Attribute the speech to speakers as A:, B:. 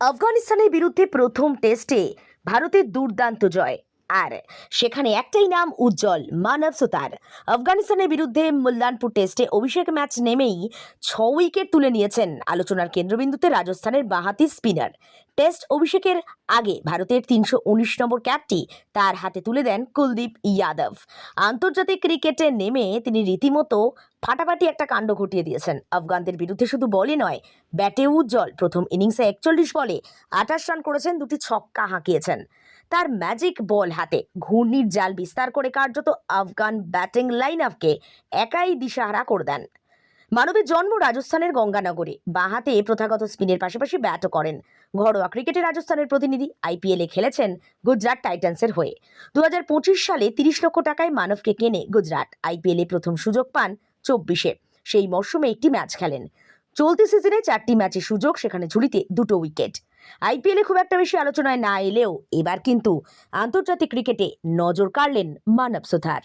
A: আফগানিস্তানের বিরুদ্ধে প্রথম টেস্টে ভারতের দুর্দান্ত জয়। আর সেখানে একটাই নাম উজ্জ্বল, মানব সুতার। আফগানিস্তানের বিরুদ্ধে মুল্লানপুর টেস্টে অভিষেক ম্যাচ নেমেই 6 উইকেট তুলে নিয়েছেন। আলোচনার কেন্দ্রবিন্দুতে রাজস্থানের বাঁহাতি স্পিনার। টেস্ট অভিষেকের আগে ভারতের 319 নম্বর ক্যাপটি তার হাতে তুলে দেন কুলদীপ যাদব। আন্তর্জাতিক ক্রিকেটে নেমে তিনি রীতিমতো ফাটাফাটি একটা কাণ্ড ঘটিয়ে দিয়েছেন। আফগানদের বিরুদ্ধে শুধু বলে নয়, ব্যাটে উজ্জ্বল। প্রথম ইনিংসে 41 বলে 28 রান করেছেন, 2টি ছক্কা হাঁকিয়েছেন। তার ম্যাজিক বল হাতে ঘূর্ণির জাল বিস্তার করে কার্যত আফগান ব্যাটিং লাইন আপকে একাই দিশাহারা করে দেন। মানবের জন্ম রাজস্থানের গঙ্গানগরে। বাঁহাতে প্রথাগত স্পিনের পাশাপাশি ব্যাটও করেন। ঘরোয়া ক্রিকেটে রাজস্থানের প্রতিনিধি, আইপিএলে খেলেছেন গুজরাট টাইটান্সের হয়ে। 2025 সালে 30 লক্ষ টাকায় মানবকে কেনে গুজরাট। আইপিএলে প্রথম সুযোগ পান 24-এ। সেই মরশুমে একটি ম্যাচ খেলেন। চলতি সিজনে 4টি ম্যাচে সুযোগ, সেখানে ঝুলিতে 2টো উইকেট। আইপিএলে খুব একটা বেশি আলোচনায় না এলেও এবার কিন্তু আন্তর্জাতিক ক্রিকেটে নজর কাড়লেন মানব সুতার।